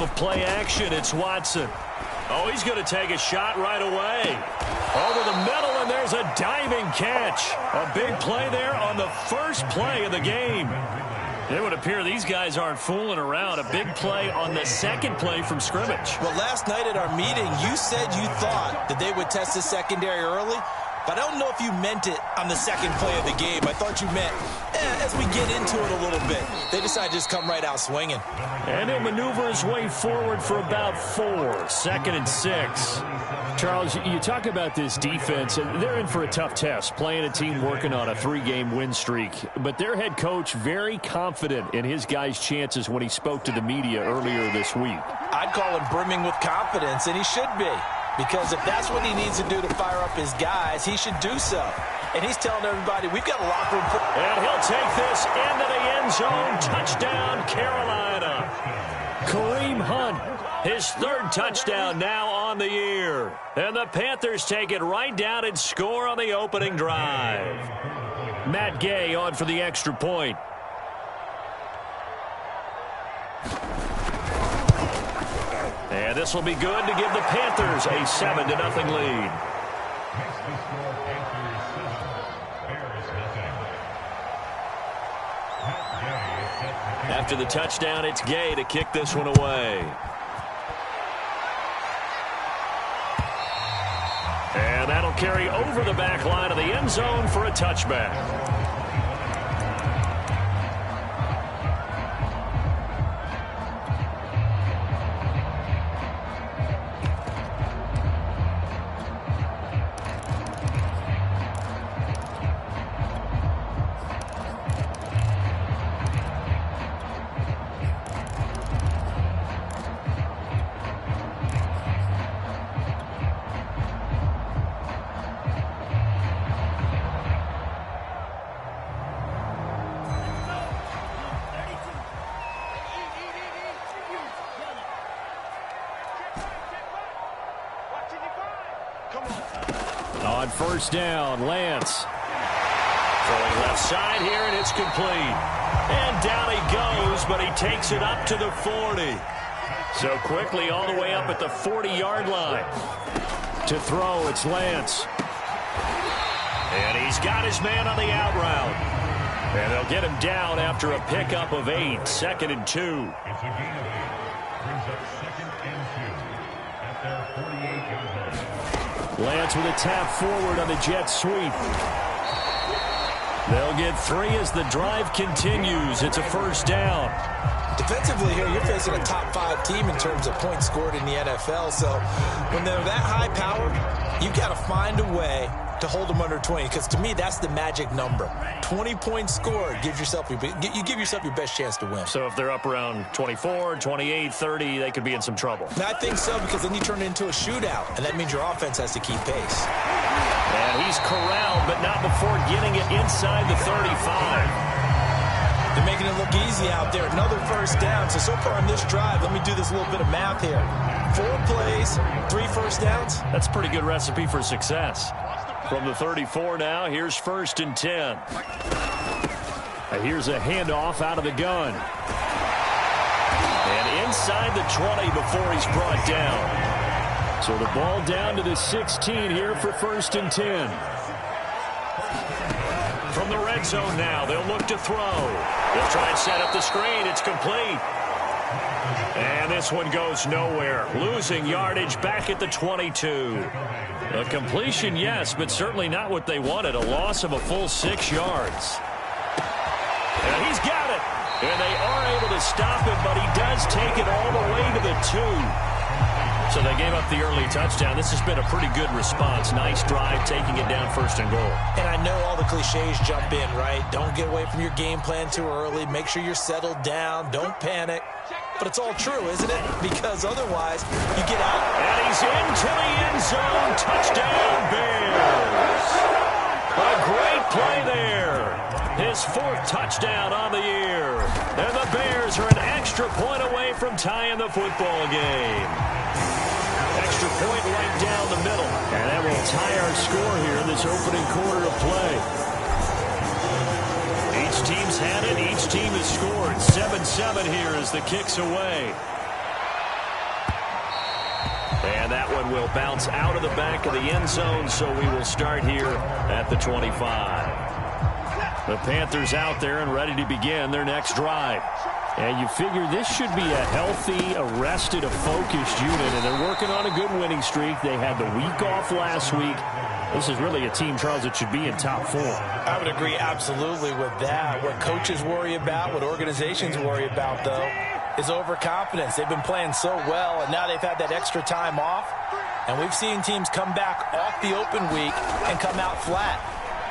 of play action. It's Watson. Oh, he's going to take a shot right away. Over the middle, and there's a diving catch. A big play there on the first play of the game. It would appear these guys aren't fooling around. A big play on the second play from scrimmage. Well, last night at our meeting, you said you thought that they would test the secondary early, but I don't know if you meant it on the second play of the game. I thought you meant, as we get into it a little bit, they decided to just come right out swinging. And he'll maneuver his way forward for about 4. 2nd and 6. Charles, you talk about this defense, and they're in for a tough test, playing a team working on a 3-game win streak. But their head coach very confident in his guys' chances when he spoke to the media earlier this week. I'd call him brimming with confidence, and he should be. Because if that's what he needs to do to fire up his guys, he should do so. And he's telling everybody, we've got a locker room. And he'll take this into the end zone. Touchdown, Carolina. Kareem Hunt, his 3rd touchdown now on the year. And the Panthers take it right down and score on the opening drive. Matt Gay on for the extra point. And this will be good to give the Panthers a 7-0 lead. After the touchdown, it's Gay to kick this one away. And that'll carry over the back line of the end zone for a touchback. On first down, Lance. Throwing left side here, and it's complete. And down he goes, but he takes it up to the 40. So quickly all the way up at the 40-yard line. To throw, it's Lance. And he's got his man on the out route. And they'll get him down after a pickup of 8. 2nd and 2. Lance with a tap forward on the jet sweep. They'll get 3 as the drive continues. It's a first down. Defensively here, you're facing a top 5 team in terms of points scored in the NFL. So when they're that high powered, you've got to find a way to hold them under 20, because to me that's the magic number. 20 points scored gives yourself you give yourself your best chance to win. So if they're up around 24, 28, 30, they could be in some trouble. And I think so, because then you turn it into a shootout, and that means your offense has to keep pace. And he's corralled, but not before getting it inside the 35. They're making it look easy out there. Another first down. So far on this drive, let me do this little bit of math here. 4 plays, 3 first downs. That's a pretty good recipe for success. From the 34 now, here's 1st and 10. Here's a handoff out of the gun. And inside the 20 before he's brought down. So the ball down to the 16 here for 1st and 10. From the red zone now, they'll look to throw. They'll try and set up the screen. It's complete. And this one goes nowhere. Losing yardage back at the 22. A completion, yes, but certainly not what they wanted. A loss of a full 6 yards. And he's got it. And they are able to stop him, but he does take it all the way to the 2. So they gave up the early touchdown. This has been a pretty good response. Nice drive, taking it down 1st and goal. And I know all the cliches jump in, right? Don't get away from your game plan too early. Make sure you're settled down. Don't panic. But it's all true, isn't it? Because otherwise, you get out. And he's into the end zone. Touchdown, Bears. A great play there. His 4th touchdown on the year. And the Bears are an extra point away from tying the football game. Extra point right down the middle. And that will tie our score here in this opening quarter of play. Each team's had it. Each team has scored. 7-7 here as the kick's away. And that one will bounce out of the back of the end zone, so we will start here at the 25. The Panthers out there and ready to begin their next drive. And you figure this should be a healthy, arrested, a focused unit, and they're working on a good winning streak. They had the week off last week. This is really a team, Charles, that should be in top 4. I would agree absolutely with that. What coaches worry about, what organizations worry about, though, is overconfidence. They've been playing so well, and now they've had that extra time off. And we've seen teams come back off the open week and come out flat.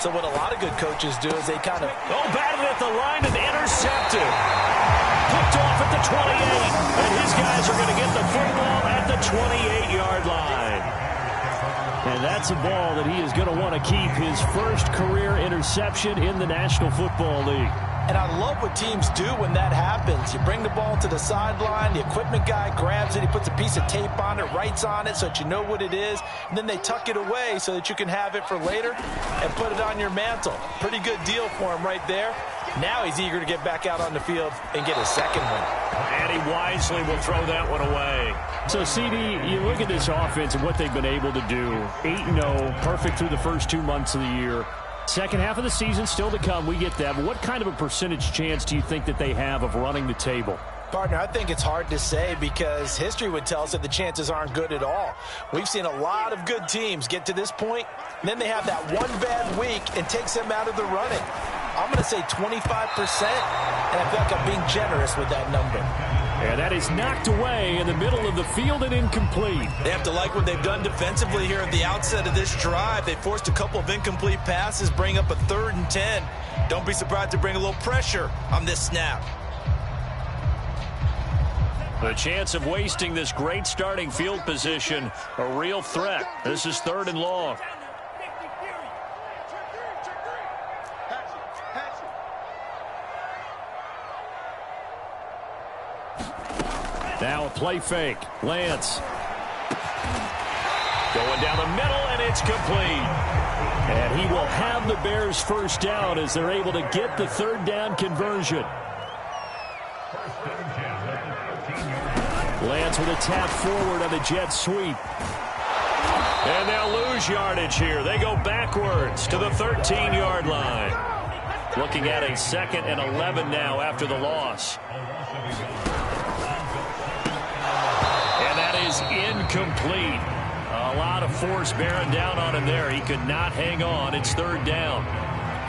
So what a lot of good coaches do is they kind of... batted at the line and intercepted. Picked off at the 28. And his guys are going to get the football at the 28-yard line. And that's a ball that he is going to want to keep, his first career interception in the National Football League. And I love what teams do when that happens. You bring the ball to the sideline, the equipment guy grabs it, he puts a piece of tape on it, writes on it so that you know what it is, and then they tuck it away so that you can have it for later and put it on your mantle. Pretty good deal for him right there. Now he's eager to get back out on the field and get his second one. And he wisely will throw that one away. So, CD, you look at this offense and what they've been able to do. 8-0, perfect through the first 2 months of the year. Second half of the season still to come. We get that. But what kind of a percentage chance do you think that they have of running the table? Partner, I think it's hard to say because history would tell us that the chances aren't good at all. We've seen a lot of good teams get to this point, and then they have that one bad week and takes them out of the running. I'm going to say 25%, and I feel like I'm being generous with that number. And that is knocked away in the middle of the field and incomplete. They have to like what they've done defensively here at the outset of this drive. They forced a couple of incomplete passes, bring up a 3rd and 10. Don't be surprised to bring a little pressure on this snap. The chance of wasting this great starting field position, a real threat. This is 3rd and long. Now a play fake. Lance. Going down the middle, and it's complete. And he will have the Bears first down as they're able to get the 3rd down conversion. Lance with a tap forward on the jet sweep. And they'll lose yardage here. They go backwards to the 13-yard line. Looking at a 2nd and 11 now after the loss. And that is incomplete. A lot of force bearing down on him there. He could not hang on. It's 3rd down.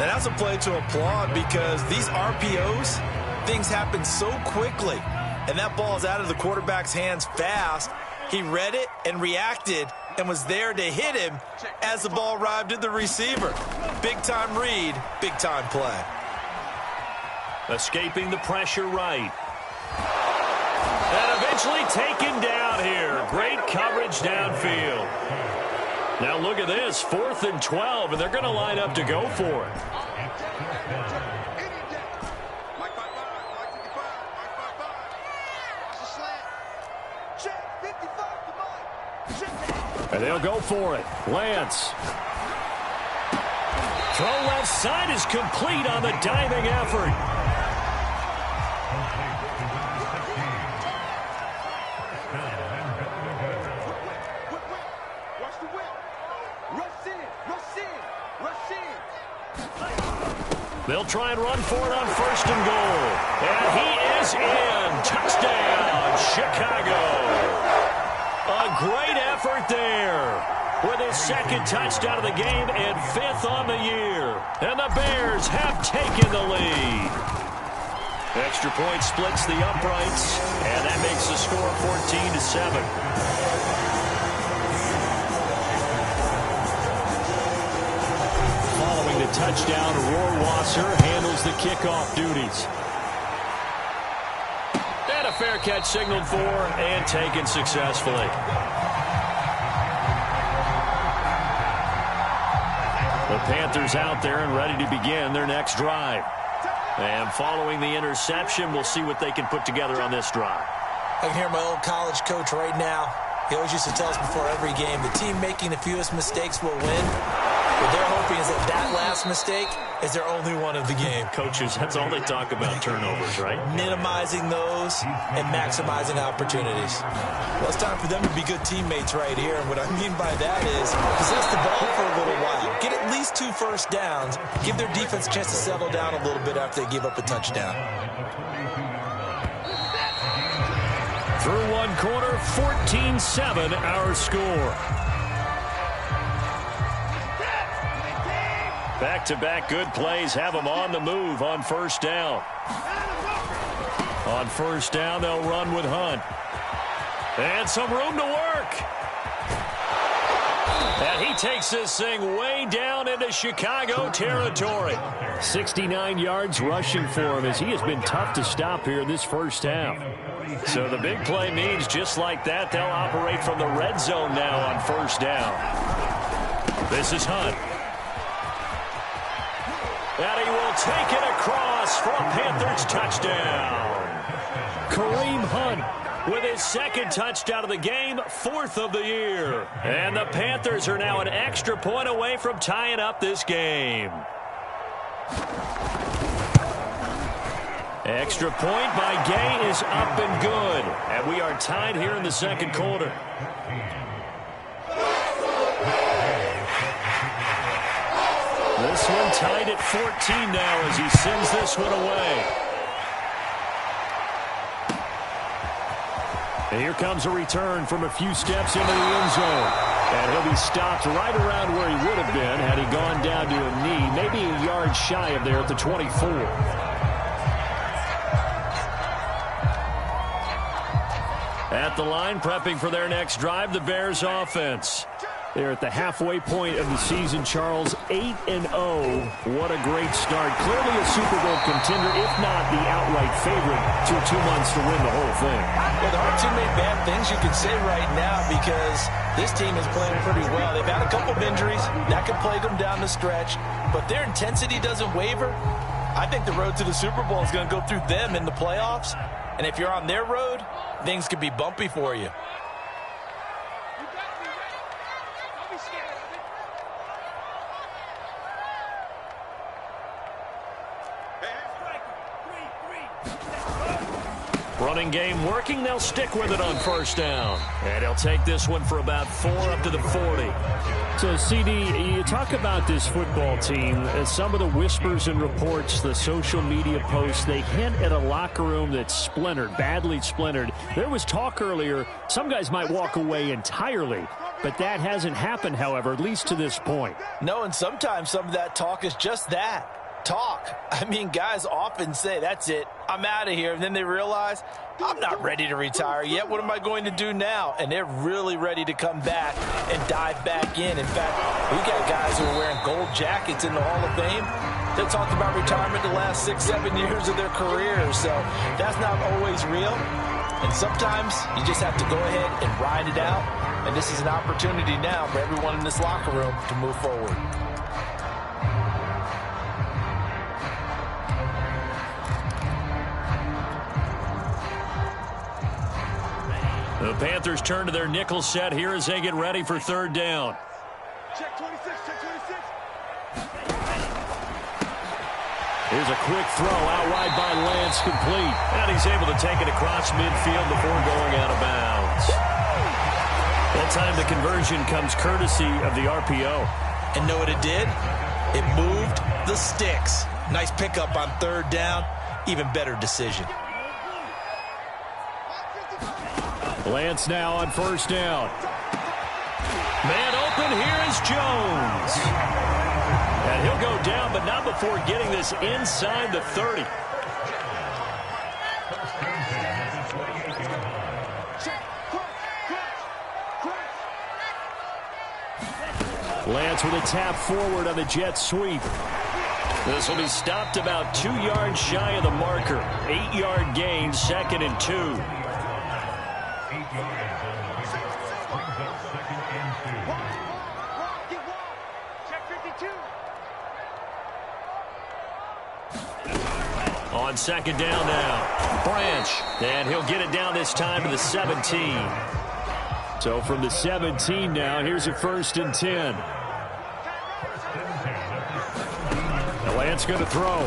And that's a play to applaud because these RPOs, things happen so quickly. And that ball is out of the quarterback's hands fast. He read it and reacted and was there to hit him as the ball arrived at the receiver. Big-time read, big-time play. Escaping the pressure right. And eventually taken down here. Great coverage downfield. Now look at this, 4th and 12, and they're going to line up to go for it. And they'll go for it. Lance. Throw left side is complete on the diving effort. They'll try and run for it on 1st and goal. And he is in. Touchdown, Chicago. A great effort there with his 2nd touchdown of the game and 5th on the year. And the Bears have taken the lead. Extra point splits the uprights, and that makes the score 14-7. Following the touchdown, Rohrwasser handles the kickoff duties. And a fair catch signaled for and taken successfully. The Panthers out there and ready to begin their next drive. And following the interception, we'll see what they can put together on this drive. I can hear my old college coach right now. He always used to tell us before every game, the team making the fewest mistakes will win. What they're hoping is that last mistake is their only one of the game. Coaches, that's all they talk about, turnovers, right? Minimizing those and maximizing opportunities. Well, it's time for them to be good teammates right here. And what I mean by that is possess the ball for a little while. Get at least 2 first downs. Give their defense a chance to settle down a little bit after they give up a touchdown. Through one quarter, 14-7 our score. Back-to-back good plays have them on the move on first down. On first down, they'll run with Hunt. And some room to work. And he takes this thing way down into Chicago territory. 69 yards rushing for him as he has been tough to stop here this first half. So the big play means just like that, they'll operate from the red zone now on first down. This is Hunt. And he will take it across for a Panthers touchdown. Kareem Hunt with his second touchdown of the game, 4th of the year. And the Panthers are now an extra point away from tying up this game. Extra point by Gay is up and good. And we are tied here in the second quarter. This one tied at 14 now as he sends this one away. And here comes a return from a few steps into the end zone. And he'll be stopped right around where he would have been had he gone down to a knee, maybe a yard shy of there at the 24. At the line, prepping for their next drive, the Bears offense. They're at the halfway point of the season, Charles, 8-0. What a great start. Clearly a Super Bowl contender, if not the outright favorite, through 2 months to win the whole thing. Well, there aren't too many bad things you can say right now because this team is playing pretty well. They've had a couple of injuries. That could plague them down the stretch. But their intensity doesn't waver. I think the road to the Super Bowl is going to go through them in the playoffs. And if you're on their road, things could be bumpy for you. Running game working. They'll stick with it on first down. And he'll take this one for about 4 up to the 40. So, CD, you talk about this football team. Some of the whispers and reports, the social media posts, they hint at a locker room that's splintered, badly splintered. There was talk earlier, some guys might walk away entirely. But that hasn't happened, however, at least to this point. No, and sometimes some of that talk is just that. Talk. I mean, guys often say, that's it, I'm out of here. And then they realize, I'm not ready to retire yet. What am I going to do now? And they're really ready to come back and dive back in. In fact, we got guys who are wearing gold jackets in the Hall of Fame that talked about retirement the last 6-7 years of their careers. So that's not always real. And sometimes you just have to go ahead and ride it out. And this is an opportunity now for everyone in this locker room to move forward. The Panthers turn to their nickel set here as they get ready for third down. Check 26, check 26. Here's a quick throw out wide by Lance, complete. And he's able to take it across midfield before going out of bounds. That time the conversion comes courtesy of the RPO. And know what it did? It moved the sticks. Nice pickup on third down. Even better decision. Lance now on first down. Man open, here is Jones. And he'll go down, but not before getting this inside the 30. Lance with a tap forward on the jet sweep. This will be stopped about 2 yards shy of the marker. 8-yard gain, 2nd and 2. On second down now, Branch, and he'll get it down this time to the 17. So from the 17 now, here's a 1st and 10. Lance going to throw. Now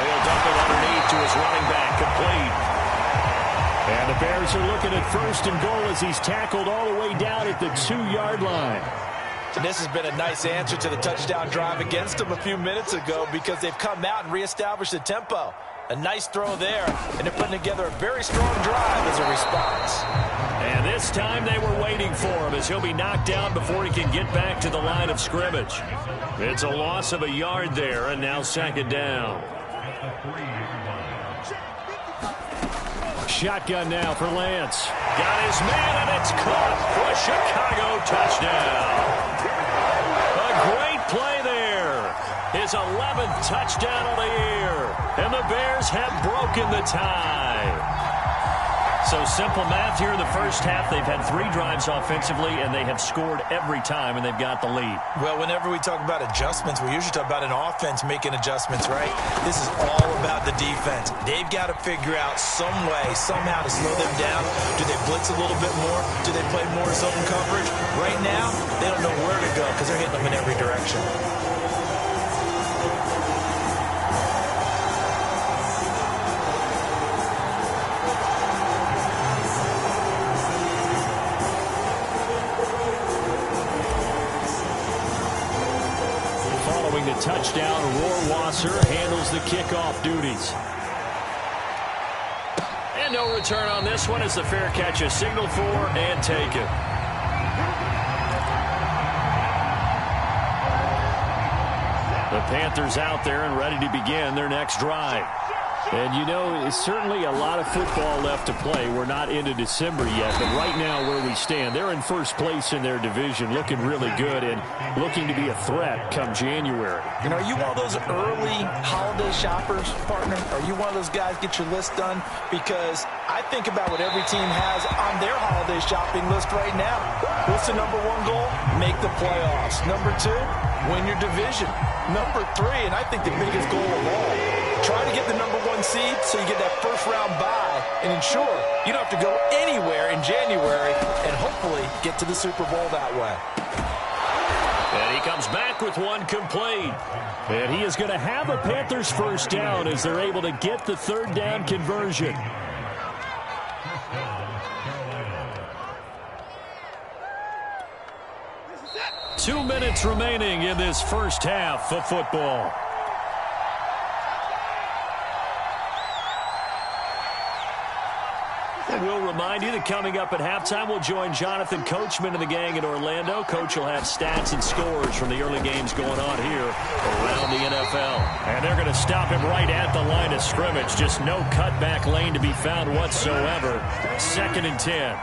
he'll dump it underneath to his running back, complete. And the Bears are looking at 1st and goal as he's tackled all the way down at the 2-yard line. And this has been a nice answer to the touchdown drive against them a few minutes ago because they've come out and reestablished the tempo. A nice throw there, and they're putting together a very strong drive as a response. And this time they were waiting for him as he'll be knocked down before he can get back to the line of scrimmage. It's a loss of a yard there, and now 2nd down. Shotgun now for Lance. Got his man, and it's caught for a Chicago touchdown. A great play there. His 11th touchdown of the year. And the Bears have broken the tie. So simple math here in the first half. They've had 3 drives offensively, and they have scored every time, and they've got the lead. Well, whenever we talk about adjustments, we usually talk about an offense making adjustments, right? This is all about the defense. They've got to figure out some way, somehow to slow them down. Do they blitz a little bit more? Do they play more zone coverage? Right now, they don't know where to go because they're hitting them in every direction. The touchdown, Rohrwasser handles the kickoff duties. And no return on this one as the fair catch is signaled for and taken. The Panthers out there and ready to begin their next drive. And, you know, it's certainly a lot of football left to play. We're not into December yet, but right now where we stand, they're in 1st place in their division, looking really good and looking to be a threat come January. You know, are you one of those early holiday shoppers, partner? Are you one of those guys get your list done? Because I think about what every team has on their holiday shopping list right now. What's the number 1 goal? Make the playoffs. Number 2, win your division. Number 3, and I think the biggest goal of all, try to get the number 1 seed so you get that 1st round bye and ensure you don't have to go anywhere in January and hopefully get to the Super Bowl that way. And he comes back with one complete. And he is going to have a Panthers 1st down as they're able to get the 3rd down conversion. Two minutes remaining in this first half of football. And we'll remind you that coming up at halftime, we'll join Jonathan Coachman and the gang in Orlando. Coach will have stats and scores from the early games going on here around the NFL. And they're going to stop him right at the line of scrimmage. Just no cutback lane to be found whatsoever. 2nd and 10.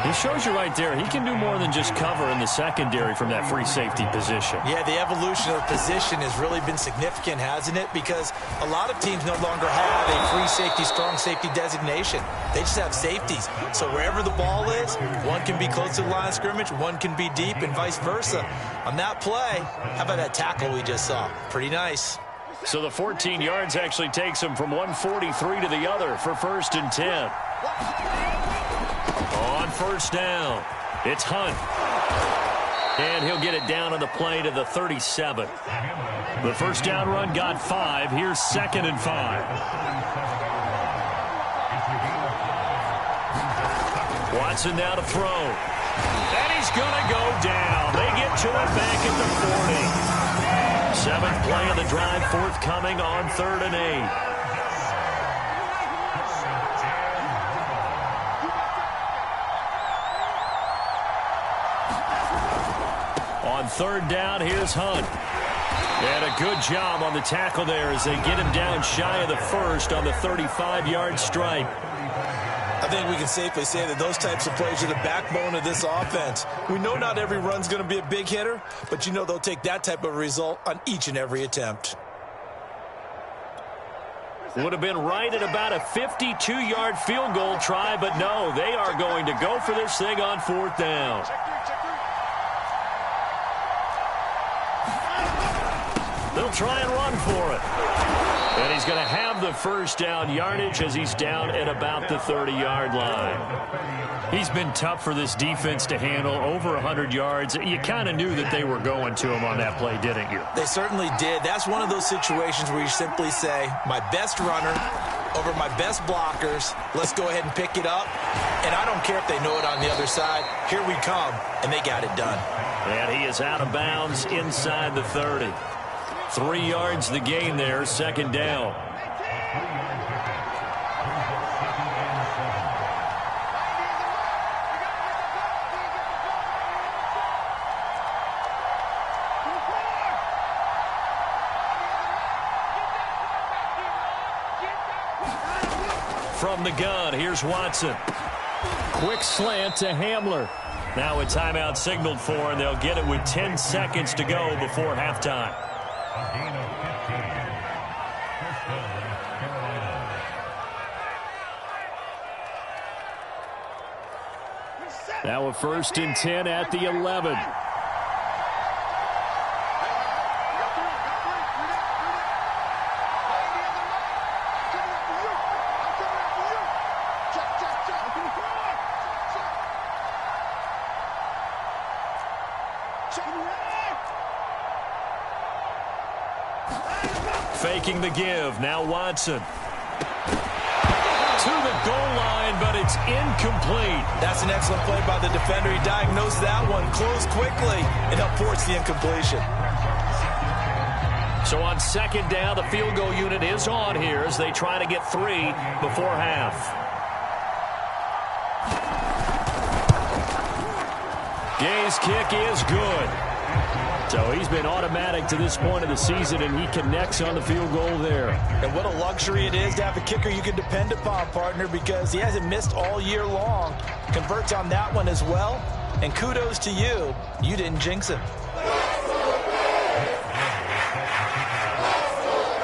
He shows you right there, he can do more than just cover in the secondary from that free safety position. Yeah, the evolution of the position has really been significant, hasn't it? Because a lot of teams no longer have a free safety, strong safety designation. They just have safeties. So wherever the ball is, one can be close to the line of scrimmage, one can be deep, and vice versa. On that play, how about that tackle we just saw? Pretty nice. So the 14 yards actually takes him from 143 to the other for 1st and 10. On 1st down, it's Hunt. And he'll get it down on the play to the 37. The 1st down run got 5. Here's 2nd and 5. Watson now to throw. And he's going to go down. They get to it back at the 40. 7th play of the drive forthcoming on 3rd and 8. On 3rd down, here's Hunt. And a good job on the tackle there as they get him down shy of the 1st on the 35-yard strike. I think we can safely say that those types of plays are the backbone of this offense. We know not every run's going to be a big hitter, but you know they'll take that type of result on each and every attempt. Would have been right at about a 52-yard field goal try, but no, they are going to go for this thing on 4th down. They'll try and run for it. And he's going to have the first down yardage as he's down at about the 30-yard line. He's been tough for this defense to handle, over 100 yards. You kind of knew that they were going to him on that play, didn't you? They certainly did. That's one of those situations where you simply say, my best runner over my best blockers, let's go ahead and pick it up. And I don't care if they know it on the other side. Here we come, and they got it done. And he is out of bounds inside the 30. 3 yards the gain there, second down. From the gun, here's Watson. Quick slant to Hamler. Now a timeout signaled for, and they'll get it with 10 seconds to go before halftime. Now a 1st and 10 at the 11. Faking the give. Now Watson. To the goal line, but it's incomplete. That's an excellent play by the defender. He diagnosed that one, closed quickly, and helped force the incompletion. So on second down, the field goal unit is on here as they try to get 3 before half. Gay's kick is good. So he's been automatic to this point of the season, and he connects on the field goal there. And what a luxury it is to have a kicker you can depend upon, partner, because he hasn't missed all year long. Converts on that one as well. And kudos to you. You didn't jinx him.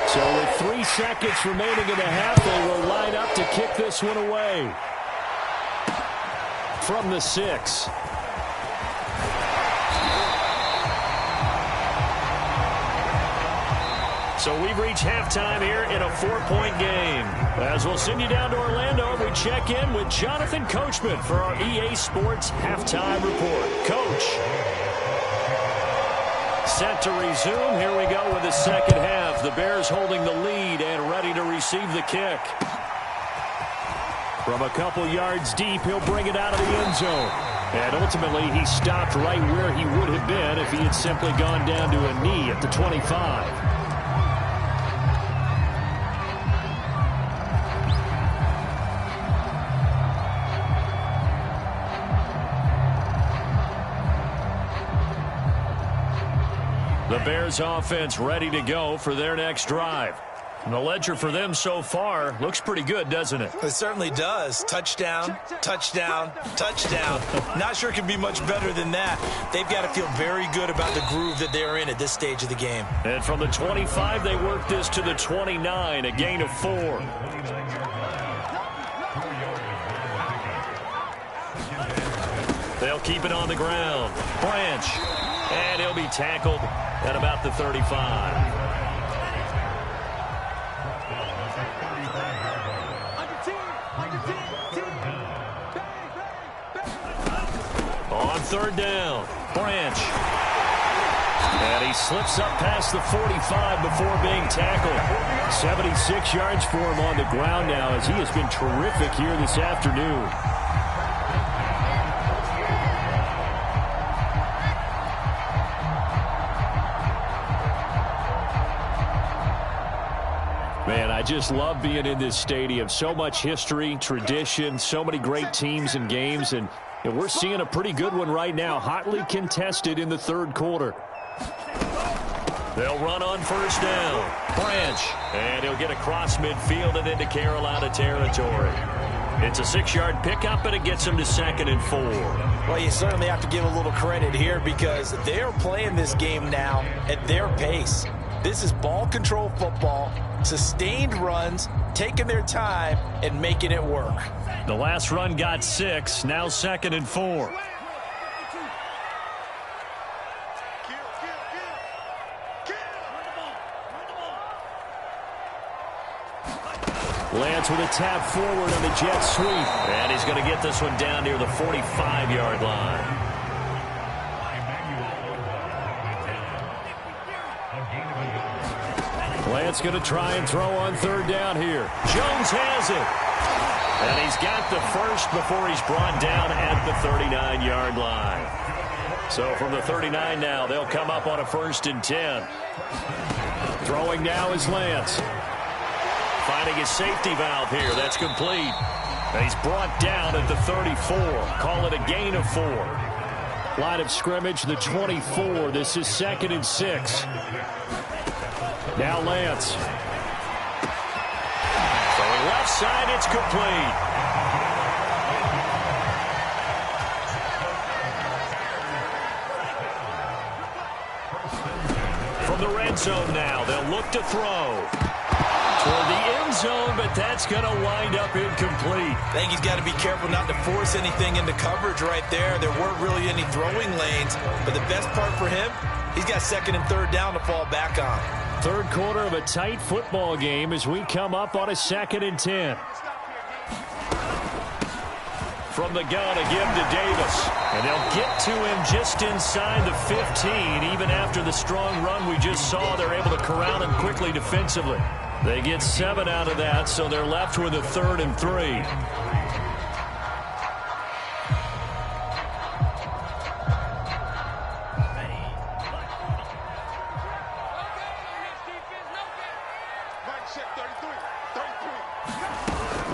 So with 3 seconds remaining in the half, they will line up to kick this one away. From the 6. So we've reached halftime here in a 4-point game. As we'll send you down to Orlando, we check in with Jonathan Coachman for our EA Sports Halftime Report. Coach. Set to resume. Here we go with the second half. The Bears holding the lead and ready to receive the kick. From a couple yards deep, he'll bring it out of the end zone. And ultimately, he stopped right where he would have been if he had simply gone down to a knee at the 25. The Bears offense ready to go for their next drive. And the ledger for them so far looks pretty good, doesn't it? It certainly does. Touchdown, touchdown, touchdown. Not sure it can be much better than that. They've got to feel very good about the groove that they're in at this stage of the game. And from the 25, they work this to the 29, a gain of 4. They'll keep it on the ground. Branch. And he'll be tackled at about the 35. On third down, Branch. And he slips up past the 45 before being tackled. 76 yards for him on the ground now as he has been terrific here this afternoon. Man, I just love being in this stadium. So much history, tradition, so many great teams and games, and we're seeing a pretty good one right now, hotly contested in the third quarter. They'll run on first down. Branch. And he'll get across midfield and into Carolina territory. It's a 6-yard pickup, and it gets him to 2nd and 4. Well, you certainly have to give a little credit here because they're playing this game now at their pace. This is ball control football, sustained runs, taking their time, and making it work. The last run got 6, now 2nd and 4. Lance with a tap forward on the jet sweep. And he's going to get this one down near the 45-yard line. Lance going to try and throw on third down here. Jones has it. And he's got the first before he's brought down at the 39-yard line. So from the 39 now, they'll come up on a 1st and 10. Throwing now is Lance. Finding his safety valve here. That's complete. And he's brought down at the 34. Call it a gain of 4. Line of scrimmage, the 24. This is 2nd and 6. Now Lance. Throwing left side, it's complete. From the red zone now, they'll look to throw. Toward the end zone, but that's going to wind up incomplete. I think he's got to be careful not to force anything into coverage right there. There weren't really any throwing lanes, but the best part for him, he's got 2nd and 3rd down to fall back on. Third quarter of a tight football game as we come up on a 2nd and 10. From the gun again to Davis. And they'll get to him just inside the 15. Even after the strong run we just saw, they're able to corral him quickly defensively. They get 7 out of that, so they're left with a 3rd and 3.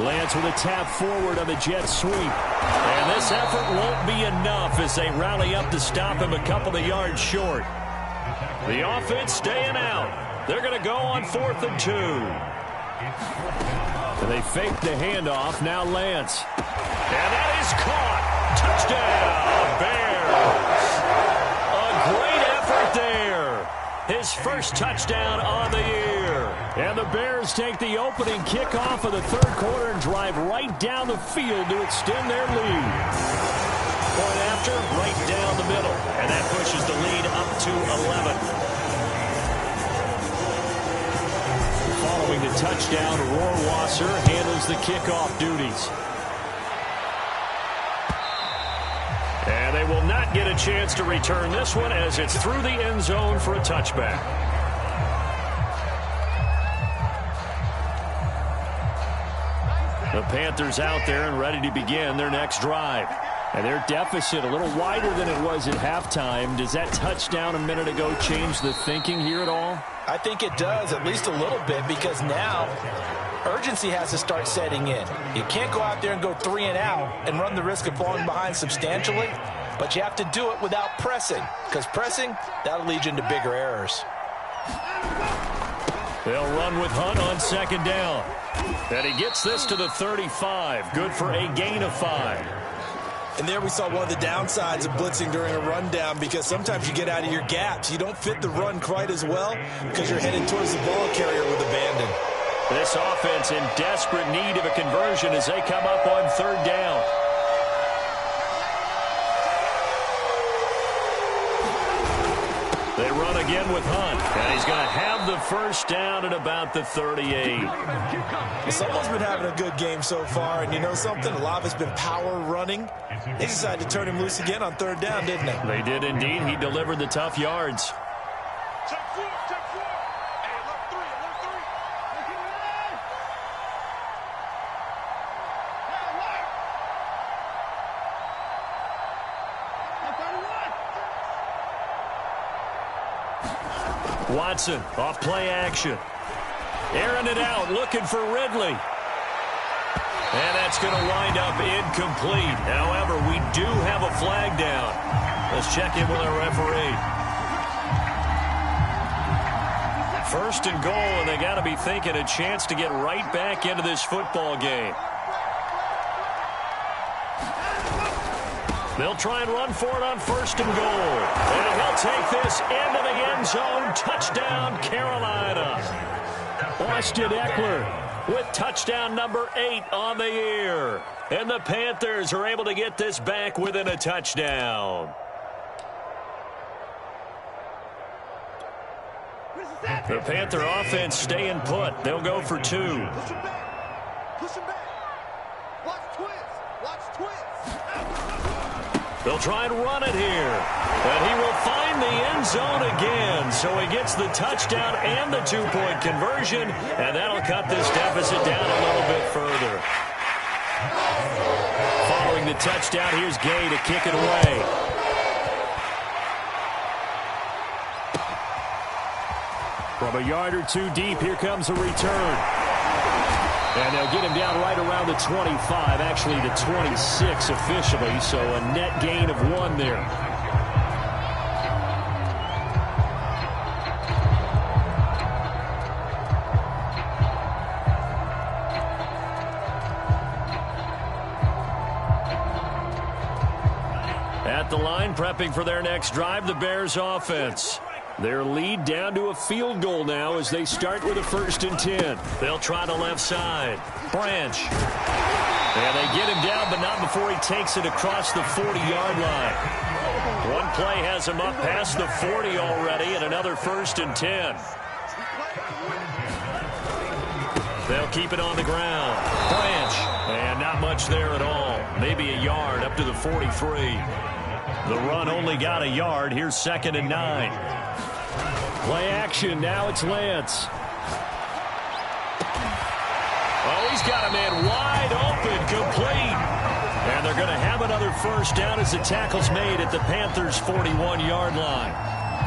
Lance with a tap forward on the jet sweep. And this effort won't be enough as they rally up to stop him a couple of yards short. The offense staying out. They're going to go on 4th and 2. And they fake the handoff. Now Lance. And that is caught. Touchdown, Bears. A great effort there. His first touchdown on the year. And the Bears take the opening kickoff of the 3rd quarter and drive right down the field to extend their lead. Point after, right down the middle. And that pushes the lead up to 11. Following the touchdown, Rohrwasser handles the kickoff duties. And they will not get a chance to return this one as it's through the end zone for a touchback. The Panthers out there and ready to begin their next drive. And their deficit a little wider than it was at halftime. Does that touchdown a minute ago change the thinking here at all? I think it does, at least a little bit, because now urgency has to start setting in. You can't go out there and go 3 and out and run the risk of falling behind substantially, but you have to do it without pressing, because pressing, that'll lead you into bigger errors. They'll run with Hunt on 2nd down. And he gets this to the 35. Good for a gain of 5. And there we saw one of the downsides of blitzing during a rundown, because sometimes you get out of your gaps. You don't fit the run quite as well because you're headed towards the ball carrier with abandon. This offense in desperate need of a conversion as they come up on 3rd down. They run again with Hunt, and he's going to have the first down at about the 38. Well, someone's been having a good game so far, and you know something? A lot of it's been power running. They decided to turn him loose again on 3rd down, didn't they? They did indeed. He delivered the tough yards. Check 4, check 4. Hey, left 3, left 3. Watson off play action. Airing it out, looking for Ridley. And that's going to wind up incomplete. However, we do have a flag down. Let's check in with our referee. 1st and goal, and they got to be thinking a chance to get right back into this football game. They'll try and run for it on 1st and goal. And he'll take this into the end zone. Touchdown, Carolina. Austin Eckler with touchdown number 8 on the year. And the Panthers are able to get this back within a touchdown. The Panther offense staying put. They'll go for 2. Push him back. Watch twist. Watch twist. They'll try and run it here. And he will find the end zone again. So he gets the touchdown and the two-point conversion. And that'll cut this deficit down a little bit further. Following the touchdown, here's Gay to kick it away. From a yard or two deep, here comes a return. And they'll get him down right around the 25, actually the 26 officially, so a net gain of 1 there. At the line, prepping for their next drive, the Bears offense. Their lead down to a field goal now as they start with a 1st and 10. They'll try the left side. Branch. And they get him down, but not before he takes it across the 40-yard line. One play has him up past the 40 already, and another 1st and 10. They'll keep it on the ground. Branch. And not much there at all. Maybe a yard up to the 43. The run only got a yard. Here's 2nd and 9. Play action. Now it's Lance. Oh, he's got a man wide open, complete. And they're going to have another 1st down as the tackle's made at the Panthers' 41-yard line.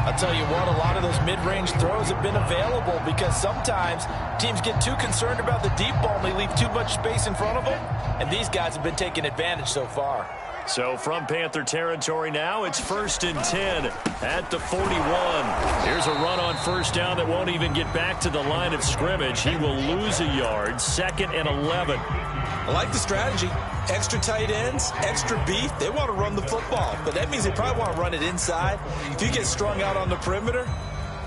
I'll tell you what, a lot of those mid-range throws have been available because sometimes teams get too concerned about the deep ball and they leave too much space in front of them. And these guys have been taking advantage so far. So from Panther territory now, it's 1st and 10 at the 41. Here's a run on 1st down that won't even get back to the line of scrimmage. He will lose a yard, 2nd and 11. I like the strategy. Extra tight ends, extra beef. They want to run the football, but that means they probably want to run it inside. If you get strung out on the perimeter,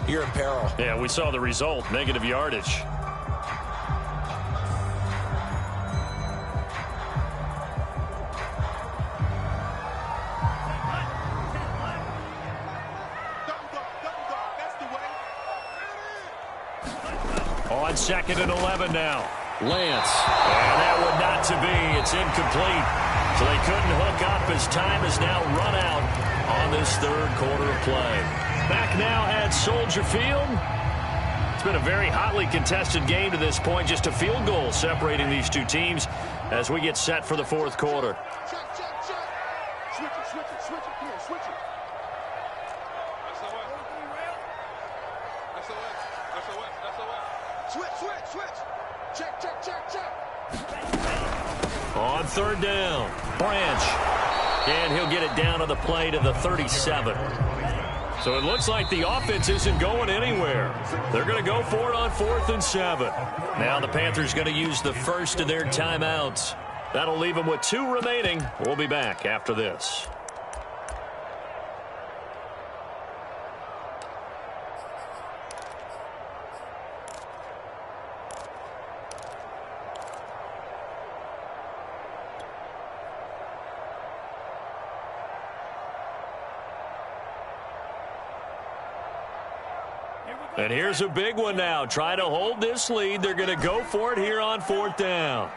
you're in peril. Yeah, we saw the result, negative yardage. On 2nd and 11 now. Lance. And that would not to be. It's incomplete. So they couldn't hook up as time has now run out on this 3rd quarter of play. Back now at Soldier Field. It's been a very hotly contested game to this point. Just a field goal separating these two teams as we get set for the 4th quarter. Check, check, check. Switch it, switch it, switch it. Come on, switch it. Switch, switch, switch. Check, check, check, check. On 3rd down, Branch. And he'll get it down on the play to the 37. So it looks like the offense isn't going anywhere. They're going to go for it on 4th and 7. Now the Panthers going to use the first of their timeouts. That'll leave them with 2 remaining. We'll be back after this. And here's a big one now. Try to hold this lead. They're going to go for it here on 4th down.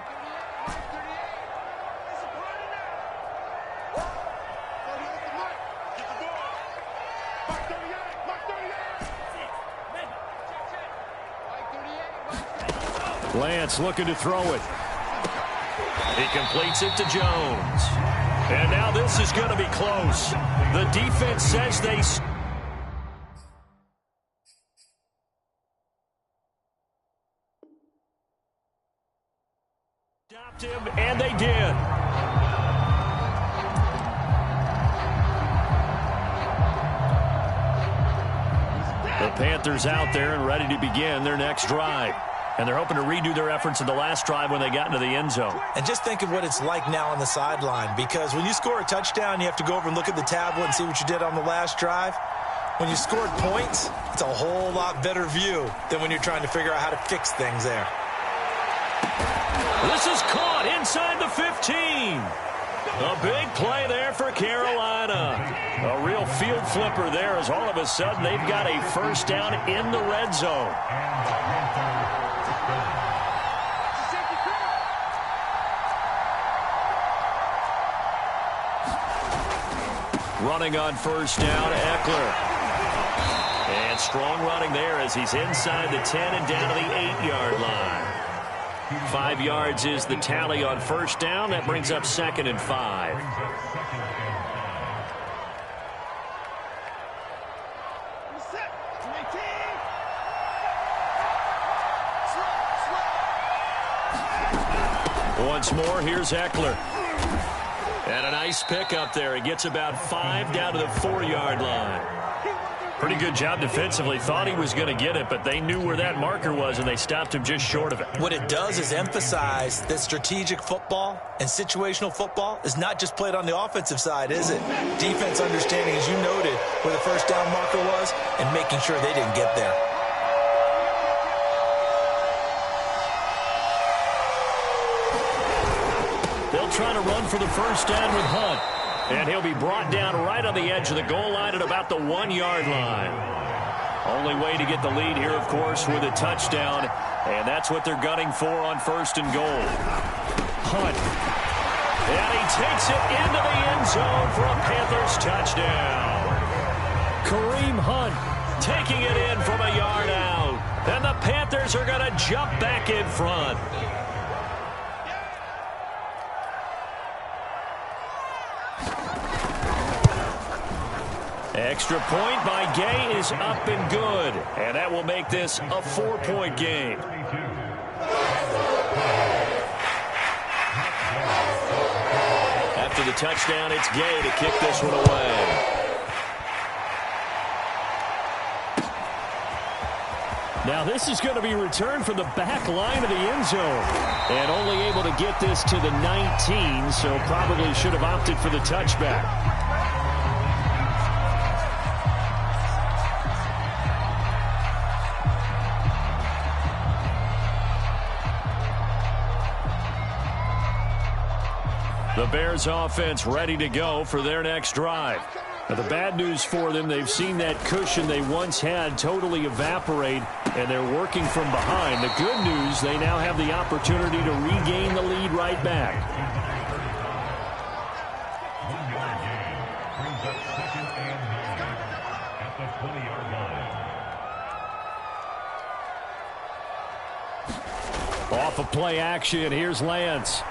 Lance looking to throw it. He completes it to Jones. And now this is going to be close. The defense says they stopped him, and they did. The Panthers out there and ready to begin their next drive. And they're hoping to redo their efforts in the last drive when they got into the end zone. And just think of what it's like now on the sideline, because when you score a touchdown, you have to go over and look at the tablet and see what you did on the last drive. When you scored points, it's a whole lot better view than when you're trying to figure out how to fix things there. This is caught inside the 15. A big play there for Carolina. A real field flipper there as all of a sudden they've got a first down in the red zone. Running on first down, Eckler. And strong running there as he's inside the 10 and down to the 8-yard line. 5 yards is the tally on first down. That brings up 2nd and 5. Once more, here's Eckler. And a nice pickup there. He gets about 5 down to the 4-yard line. Pretty good job defensively. Thought he was going to get it, but they knew where that marker was, and they stopped him just short of it. What it does is emphasize that strategic football and situational football is not just played on the offensive side, is it? Defense understanding, as you noted, where the first down marker was and making sure they didn't get there. They'll try to run for the first down with Hunt. And he'll be brought down right on the edge of the goal line at about the 1-yard line. Only way to get the lead here, of course, with a touchdown. And that's what they're gunning for on first and goal. Hunt. And he takes it into the end zone for a Panthers touchdown. Kareem Hunt taking it in from a yard out. And the Panthers are going to jump back in front. Extra point by Gay is up and good. And that will make this a 4-point game. After the touchdown, it's Gay to kick this one away. Now this is going to be returned from the back line of the end zone. And only able to get this to the 19, so probably should have opted for the touchback. The Bears offense ready to go for their next drive. Now, the bad news for them, they've seen that cushion they once had totally evaporate, and they're working from behind. The good news, they now have the opportunity to regain the lead right back. Off of play action, here's Lance.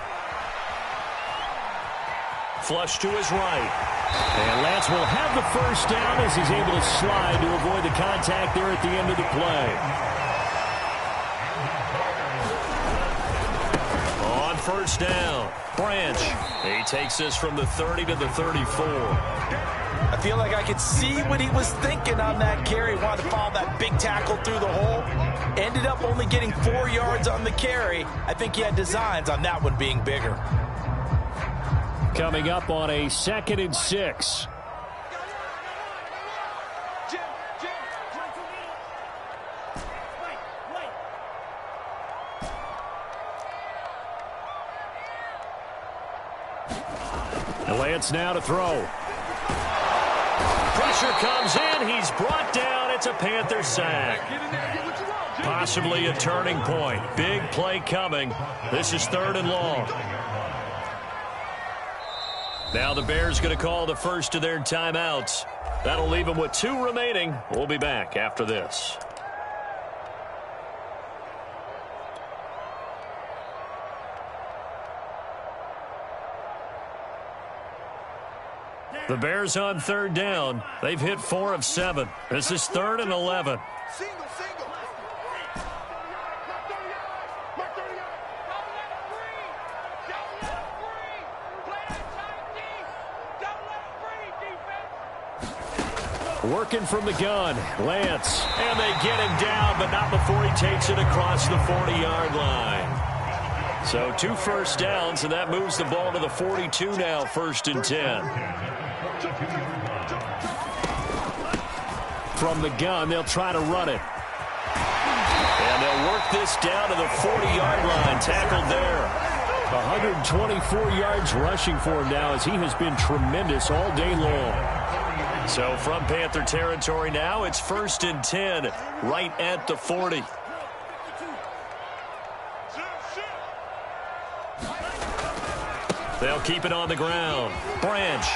Flush to his right. And Lance will have the first down as he's able to slide to avoid the contact there at the end of the play. On first down, Branch. He takes this from the 30 to the 34. I feel like I could see what he was thinking on that carry. Wanted to follow that big tackle through the hole. Ended up only getting 4 yards on the carry. I think he had designs on that one being bigger. Coming up on a 2nd and 6. Lance now to throw. Pressure comes in. He's brought down. It's a Panther sack. Possibly a turning point. Big play coming. This is 3rd and long. Now the Bears going to call the first of their timeouts. That'll leave them with 2 remaining. We'll be back after this. The Bears on 3rd down. They've hit 4 of 7. This is 3rd and 11. Single. Working from the gun, Lance. And they get him down, but not before he takes it across the 40-yard line. So 2 first downs, and that moves the ball to the 42 now, 1st and 10. From the gun, they'll try to run it. And they'll work this down to the 40-yard line, tackled there. 124 yards rushing for him now as he has been tremendous all day long. So from Panther territory now, it's 1st and 10, right at the 40. They'll keep it on the ground. Branch.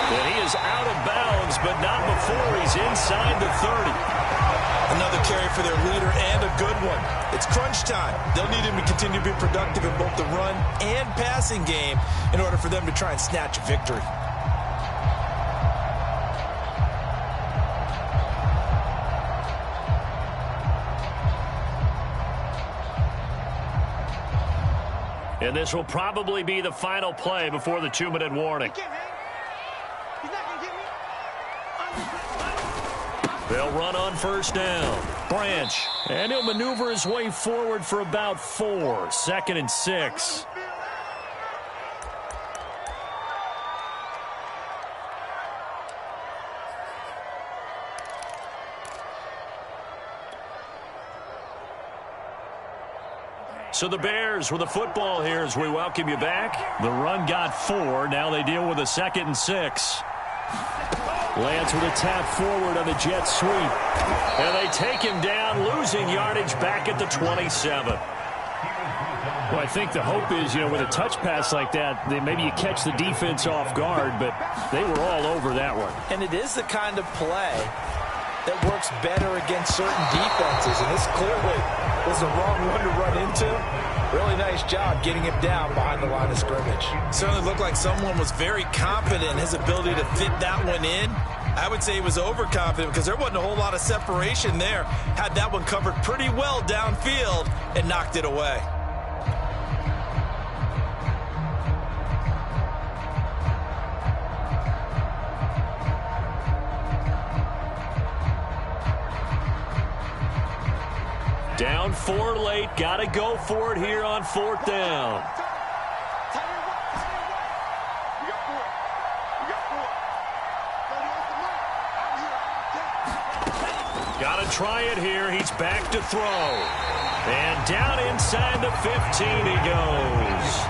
And he is out of bounds, but not before he's inside the 30. Another carry for their leader and a good one. It's crunch time. They'll need him to continue to be productive in both the run and passing game in order for them to try and snatch a victory. And this will probably be the final play before the 2-minute warning. They'll run on first down. Branch. And he'll maneuver his way forward for about 4. 2nd and 6. So the Bears with the football here as we welcome you back. The run got 4. Now they deal with a 2nd and 6. Lance with a tap forward on the jet sweep. And they take him down, losing yardage back at the 27. Well, I think the hope is, with a touch pass like that, maybe you catch the defense off guard, but they were all over that one. And it is the kind of play that works better against certain defenses, and this clearly was the wrong one to run into. Really nice job getting him down behind the line of scrimmage. Certainly looked like someone was very confident in his ability to fit that one in. I would say he was overconfident because there wasn't a whole lot of separation there. Had that one covered pretty well downfield and knocked it away. Down 4 late. Got to go for it here on 4th down. Got to try it here. He's back to throw. And down inside the 15 he goes.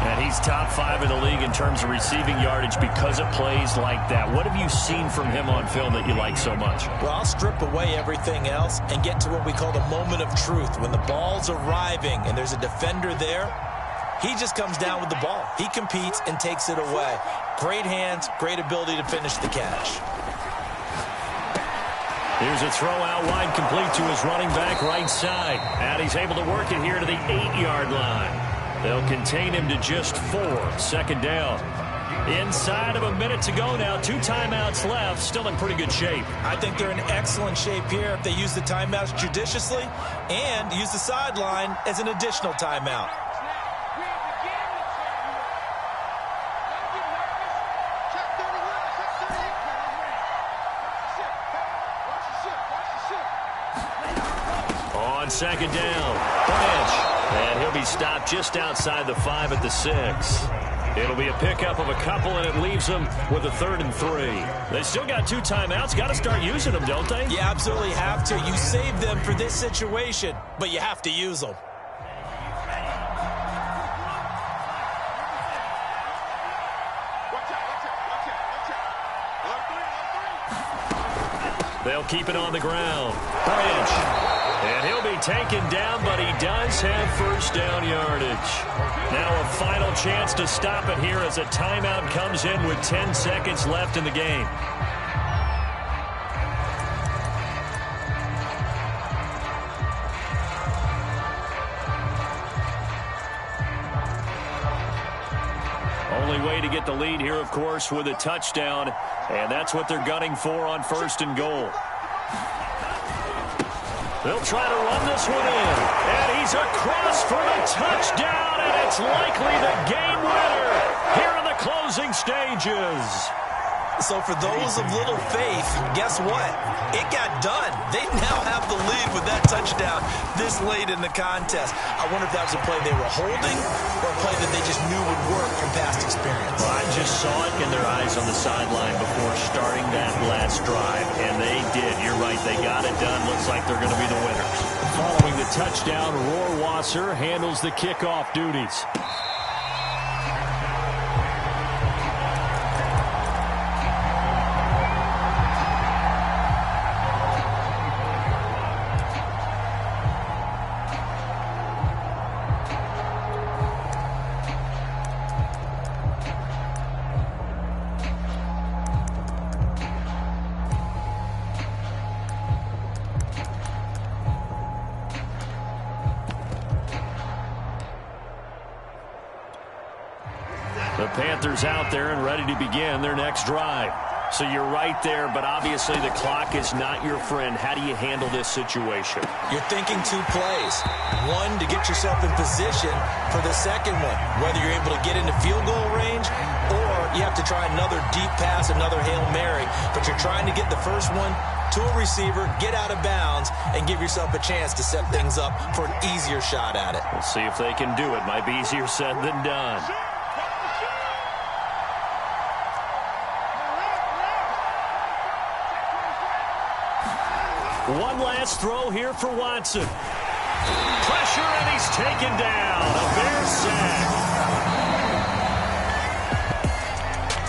And he's top 5 in the league in terms of receiving yardage because of plays like that. What have you seen from him on film that you like so much? Well, I'll strip away everything else and get to what we call the moment of truth. When the ball's arriving and there's a defender there, he just comes down with the ball. He competes and takes it away. Great hands, great ability to finish the catch. Here's a throw out wide, complete to his running back right side. And he's able to work it here to the 8-yard line. They'll contain him to just 4. 2nd down. Inside of a minute to go now. 2 timeouts left. Still in pretty good shape. I think they're in excellent shape here if they use the timeouts judiciously and use the sideline as an additional timeout. On 2nd down. Branch. And he'll be stopped just outside the 5 at the 6. It'll be a pickup of a couple, and it leaves them with a 3rd and 3. They still got 2 timeouts. Got to start using them, don't they? You absolutely have to. You save them for this situation, but you have to use them. They'll keep it on the ground. Branch. And he'll be taken down, but he does have first down yardage. Now a final chance to stop it here as a timeout comes in with 10 seconds left in the game. Only way to get the lead here, of course, with a touchdown, and that's what they're gunning for on 1st and goal. They'll try to run this one in. And he's across for the touchdown, and it's likely the game winner here in the closing stages. So for those of little faith, guess what? It got done. They now have the lead with that touchdown this late in the contest. I wonder if that was a play they were holding or a play that they just knew would work from past experience. Well, I just saw it in their eyes on the sideline before starting that last drive, and they did. You're right. They got it done. Looks like they're going to be the winners. Following the touchdown, Rohrwasser handles the kickoff duties. Panthers out there and ready to begin their next drive. So you're right there, but obviously the clock is not your friend. How do you handle this situation? You're thinking 2 plays. One, to get yourself in position for the second one, whether you're able to get into field goal range or you have to try another deep pass, another Hail Mary. But you're trying to get the first one to a receiver, get out of bounds, and give yourself a chance to set things up for an easier shot at it. We'll see if they can do it. Might be easier said than done. One last throw here for Watson. Pressure, and he's taken down. A Bear sack.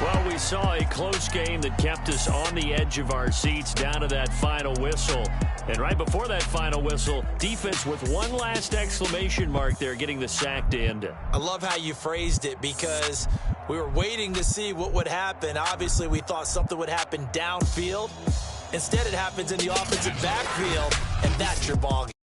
Well, we saw a close game that kept us on the edge of our seats down to that final whistle. And right before that final whistle, defense with one last exclamation mark there, getting the sack to end it. I love how you phrased it because we were waiting to see what would happen. Obviously, we thought something would happen downfield. Instead, it happens in the offensive backfield, and that's your ball game.